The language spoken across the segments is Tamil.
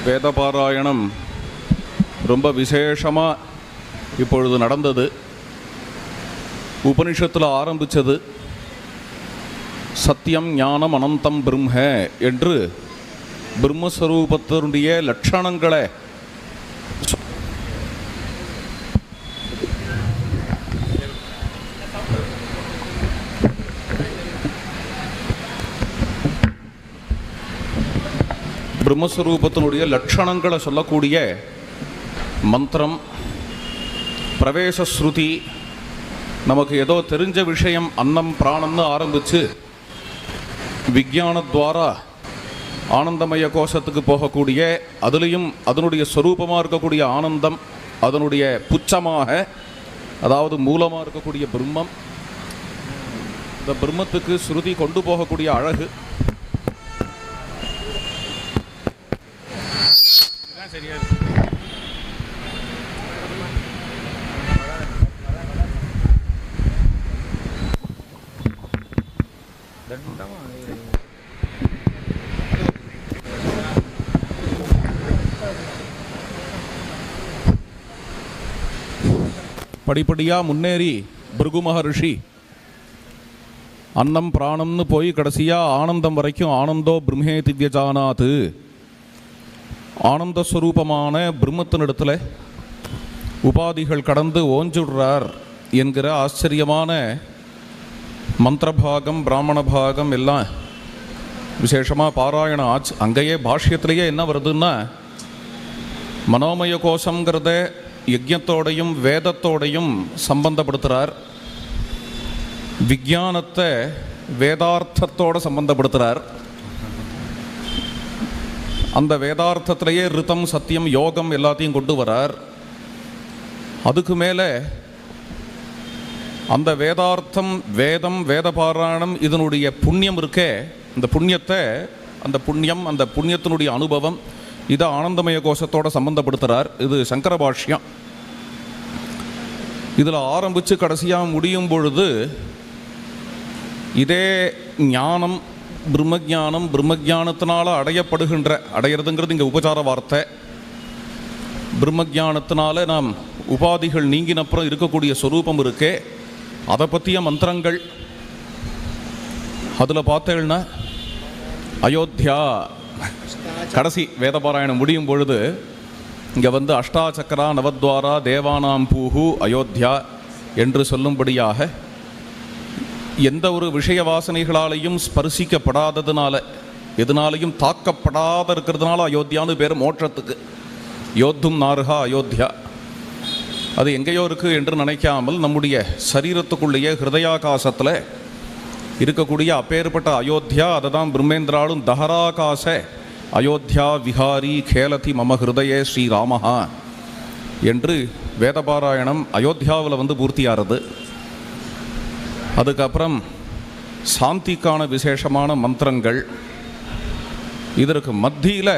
வேதபாராயணம் ரொம்ப விசேஷமாக இப்பொழுது நடந்தது. உபனிஷத்தில் ஆரம்பித்தது சத்தியம் ஞானம் அனந்தம் பிரம்ம என்று பிரம்மஸ்வரூபத்தினுடைய லட்சணங்களை பிரம்மஸ்வரூபத்தினுடைய லட்சணங்களை சொல்லக்கூடிய மந்திரம், பிரவேச ஸ்ருதி, நமக்கு ஏதோ தெரிஞ்ச விஷயம் அன்னம் பிராணம்னு ஆரம்பித்து விஞ்ஞானத்வாரா ஆனந்தமய கோஷத்துக்கு போகக்கூடிய, அதுலேயும் அதனுடைய ஸ்வரூபமாக இருக்கக்கூடிய ஆனந்தம், அதனுடைய புச்சமாக அதாவது மூலமாக இருக்கக்கூடிய பிரம்மம், இந்த பிரம்மத்துக்கு ஸ்ருதி கொண்டு போகக்கூடிய அழகு, சரியா படிப்படியாக முன்னேறி பிருகு மகரிஷி அன்னம் பிராணம்னு போய் கடைசியாக ஆனந்தம் வரைக்கும் ஆனந்தோ பிரம்மே திவ்யஜானாத்து, ஆனந்த ஸ்வரூபமான பிரம்மத்தினிடத்தில் உபாதிகள் கடந்து ஓஞ்சுடுறார் என்கிற ஆச்சரியமான மந்திரபாகம் பிராமண பாகம் எல்லாம் விசேஷமாக பாராயணம் ஆச்சு. அங்கேயே பாஷ்யத்திலேயே என்ன வருதுன்னா, மனோமய கோஷங்கிறத யஜ்ஞத்தோடையும் வேதத்தோடையும் சம்பந்தப்படுத்துகிறார், விஞ்ஞானத்தை வேதார்த்தத்தோடு சம்பந்தப்படுத்துகிறார். அந்த வேதார்த்தத்திலேயே ரிதம் சத்தியம் யோகம் எல்லாத்தையும் கொண்டு வரார். அதுக்கு மேலே அந்த வேதார்த்தம் வேதம் வேதபாராயணம் இதனுடைய புண்ணியம் இருக்கே, இந்த புண்ணியத்தை அந்த புண்ணியத்தினுடைய அனுபவம் இதை ஆனந்தமய கோஷத்தோடு சம்பந்தப்படுத்துகிறார். இது சங்கர பாஷ்யம். இதில் ஆரம்பித்து கடைசியாக முடியும் பொழுது இதே ஞானம் பிரம்மஜானம், பிரம்மஜானத்தினால் அடையிறதுங்கிறது இங்கே உபச்சார வார்த்தை. பிரம்மஜானத்தினால நாம் உபாதிகள் நீங்கினப்புறம் இருக்கக்கூடிய ஸ்வரூபம் இருக்கே, அதை பற்றிய மந்திரங்கள். அதில் பார்த்தேன்னா அயோத்தியா கடைசி வேதபாராயணம் முடியும் பொழுது இங்கே வந்து அஷ்டாசக்கரா நவத்வாரா தேவானாம் பூஹு அயோத்தியா என்று சொல்லும்படியாக எந்த ஒரு விஷய வாசனைகளாலையும் ஸ்பர்சிக்கப்படாததுனால, எதனாலையும் தாக்கப்படாத இருக்கிறதுனால அயோத்தியான்னு பேர் மோட்சத்துக்கு. யோத்தும் நாருகா அயோத்தியா. அது எங்கேயோ இருக்குது என்று நினைக்காமல் நம்முடைய சரீரத்துக்குள்ளேயே ஹிருதயாகாசத்தில் இருக்கக்கூடிய அப்பேற்பட்ட அயோத்தியா, அதை தான் பிரம்மேந்திராலும் தஹராகாச அயோத்தியா விஹாரி கேலதி மம ஹிருதயே ஸ்ரீராமஹா என்று வேதபாராயணம் அயோத்தியாவில் வந்து பூர்த்தியாகிறது. அதுக்கப்புறம் சாந்திக்கான விசேஷமான மந்திரங்கள். இதற்கு மத்தியில்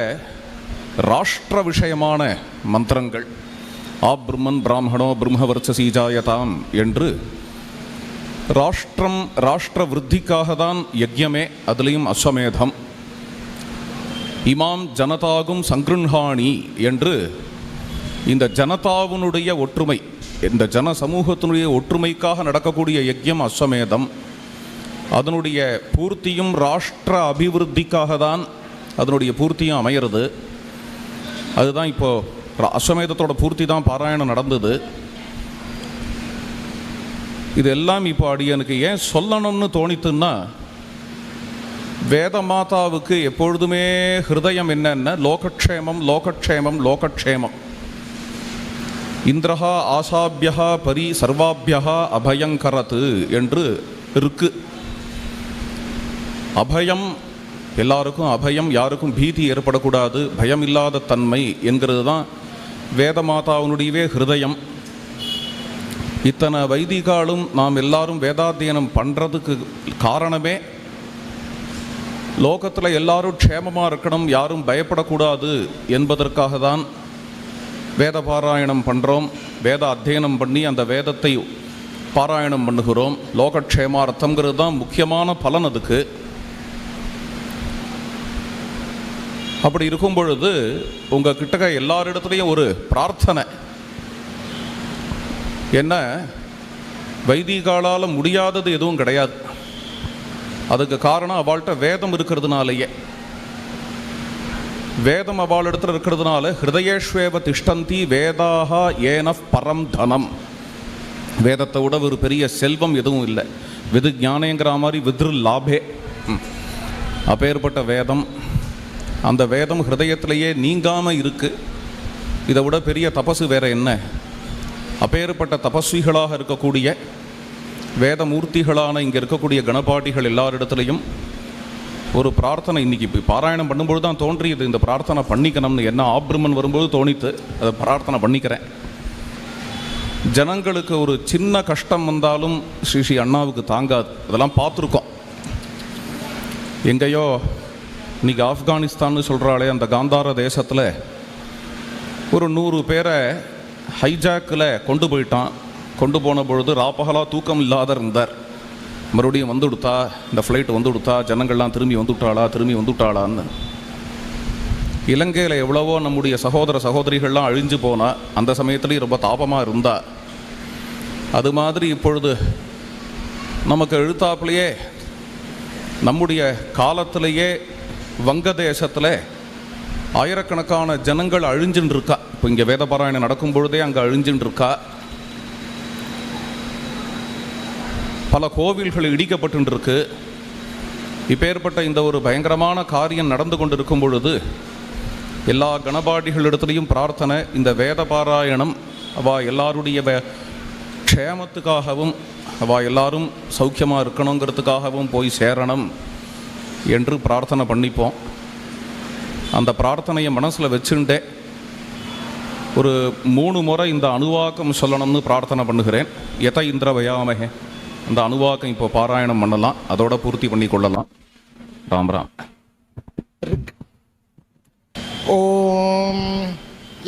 ராஷ்டிர விஷயமான மந்திரங்கள். பிரம்மன் பிராமணோ பிரம்மவர்ச்சசி ஜாயதாம் என்று ராஷ்டிர விருத்திக்காக தான் யஜ்யமே, அதுலேயும் அஸ்வமேதம். இமாம் ஜனதாகும் சங்கிருஹாணி என்று இந்த ஜனதாவினுடைய ஒற்றுமை, இந்த ஜன சமூகத்தினுடைய ஒற்றுமைக்காக நடக்கக்கூடிய யஜ்யம் அஸ்வமேதம். அதனுடைய பூர்த்தியும் ராஷ்டிர அபிவிருத்திக்காக தான் அதனுடைய பூர்த்தியும் அமையிறது. அதுதான் இப்போது அஸ்வமேதத்தோட பூர்த்தி தான் பாராயணம் நடந்தது. இதெல்லாம் இப்போ அடியனுக்கு ஏன் சொல்லணும்னு தோணித்துன்னா, வேத மாதாவுக்கு எப்பொழுதுமே ஹிருதயம் என்னென்ன லோகக்ஷேமம் லோகக்ஷேமம் லோகக்ஷேமம். இந்திரஹா ஆசாபியா பரி சர்வாபியா அபயங்கரத்து என்று இருக்கு. அபயம், எல்லாருக்கும் அபயம், யாருக்கும் பீதி ஏற்படக்கூடாது, பயம் இல்லாத தன்மை என்கிறது தான் வேதமாதாவினுடையவே ஹிருதயம். இத்தனை வைதிகாலும் நாம் எல்லாரும் வேதாத்தியனம் பண்ணுறதுக்கு காரணமே லோகத்தில் எல்லாரும் க்ஷேமமாக இருக்கணும், யாரும் பயப்படக்கூடாது என்பதற்காக தான் வேத பாராயணம் பண்ணுறோம். வேத அத்தியனம் பண்ணி அந்த வேதத்தை பாராயணம் பண்ணுகிறோம். லோகக்ஷேமார்த்தங்கிறது தான் முக்கியமான பலன். அதுக்கு அப்படி இருக்கும் பொழுது உங்கள் கிட்டக்க எல்லாரிடத்துலையும் ஒரு பிரார்த்தனை என்ன, வைதிகாலால் முடியாதது எதுவும் கிடையாது. அதுக்கு காரணம் அவள்கிட்ட வேதம் இருக்கிறதுனாலேயே. வேதம் அவள் இடத்துல இருக்கிறதுனால ஹிருதயேஷ்வேவ திஷ்டந்தி வேதாக ஏன பரம் தனம். வேதத்தை விட ஒரு பெரிய செல்வம் எதுவும் இல்லை. விது ஞானேங்கிற மாதிரி வித்ரு லாபே. அப்பேற்பட்ட வேதம், அந்த வேதம் ஹிருதயத்திலேயே நீங்காமல் இருக்குது. இதை விட பெரிய தபசு வேற என்ன? அப்பேற்பட்ட தபஸ்விகளாக இருக்கக்கூடிய வேதமூர்த்திகளான இங்கே இருக்கக்கூடிய கணபாட்டிகள் எல்லாரிடத்துலையும் ஒரு பிரார்த்தனை இன்றைக்கி இப்போ பாராயணம் பண்ணும்போது தான் தோன்றியது, இந்த பிரார்த்தனை பண்ணிக்கணும்னு. என்ன ஆப்ரமன் வரும்போது தோணித்து, அதை பிரார்த்தனை பண்ணிக்கிறேன். ஜனங்களுக்கு ஒரு சின்ன கஷ்டம் வந்தாலும் ஸ்ரீ அண்ணாவுக்கு தாங்காது. அதெல்லாம் பார்த்துருக்கோம். எங்கேயோ இன்றைக்கி ஆப்கானிஸ்தான்னு சொல்கிறாளே அந்த காந்தார தேசத்தில் ஒரு 100 பேரை ஹைஜாக்கில் கொண்டு போயிட்டான். கொண்டு போன பொழுது ராப்பகலாக தூக்கம் இல்லாத இருந்தார். மறுபடியும் வந்து கொடுத்தா, இந்த ஃப்ளைட் வந்து கொடுத்தா, ஜனங்கள்லாம் திரும்பி வந்துவிட்டாளான்னு. இலங்கையில் எவ்வளவோ நம்முடைய சகோதர சகோதரிகள்லாம் அழிஞ்சு போனால் அந்த சமயத்துலேயும் ரொம்ப தாபமாக இருந்தா. அது மாதிரி இப்பொழுது நமக்கு எழுத்தாப்புலையே நம்முடைய காலத்திலேயே வங்கதேசத்தில் ஆயிரக்கணக்கான ஜனங்கள் அழிஞ்சுன்னு இருக்கா. இப்போ இங்கே வேதபாராயணம் நடக்கும் பொழுதே அங்கே அழிஞ்சுன்னு இருக்கா. பல கோவில்கள் இடிக்கப்பட்டு இருக்கு. இப்பேற்பட்ட இந்த ஒரு பயங்கரமான காரியம் நடந்து கொண்டு இருக்கும் பொழுது எல்லா கணபாடிகளிடத்துலையும் பிரார்த்தனை, இந்த வேத பாராயணம் அவள் எல்லாருடைய க்ஷேமத்துக்காகவும் அவள் எல்லாரும் சௌக்கியமாக இருக்கணுங்கிறதுக்காகவும் போய் சேரணும் என்று பிரார்த்தனை பண்ணிப்போம். அந்த பிரார்த்தனையை மனசில் வச்சுட்டே ஒரு 3 முறை இந்த அணுவாக்கம் சொல்லணும்னு பிரார்த்தனை பண்ணுகிறேன். எதை இந்திர வயாமகே, அந்த அணுவாக்கம் இப்போ பாராயணம் பண்ணலாம், அதோட பூர்த்தி பண்ணி கொள்ளலாம். ராம் ராம். ஓம்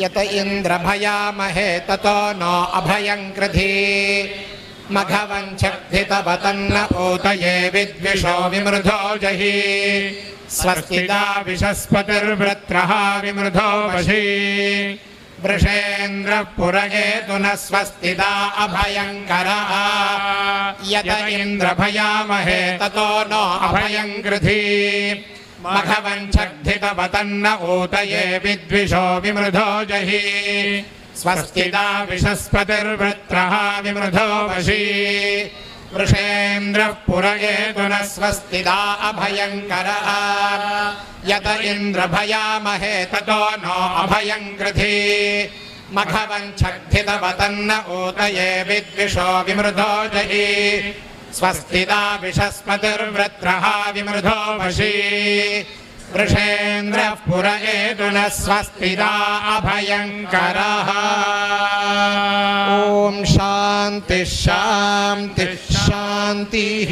யத இந்திர பயாமஹே ததோ நோ அபயம் கிருதி மகவன் சக்திதவதன்ன ஊதயே வித்விஷோ விமிருதோ ஜஹி ஸ்வஸ்திதா விஷஸ்பதிர்வ்ருத்ரஹ விமிருதோ வசி वृषेन्द्र पुरगेतु न स्वस्तिदा अभयङ्करः यत इन्द्र भयामहे ततो नो अभयङ्कृधी मघवञ्चग्धितवतन्न ऊतये विद्विषो विमृधो जहि स्वस्तिदा विषस्पतिर्वृत्रः विमृधो वशी वृषेन्द्र पुरगेतु न स्वस्तिदा अभयङ्करः यत इन्द्र भयामहे ततो नो अभयङ्कृधी मघवञ्चग्धितवतन्न ऊतये विद्विषो विमृधो जहि स्वस्तिदा विषस्पतिर्वृत्रः विमृधो वशी वृषेन्द्र पुरगेतु न स्वस्तिदा अभयङ्करः। ओम शान्ति शान्ति शान्तिः।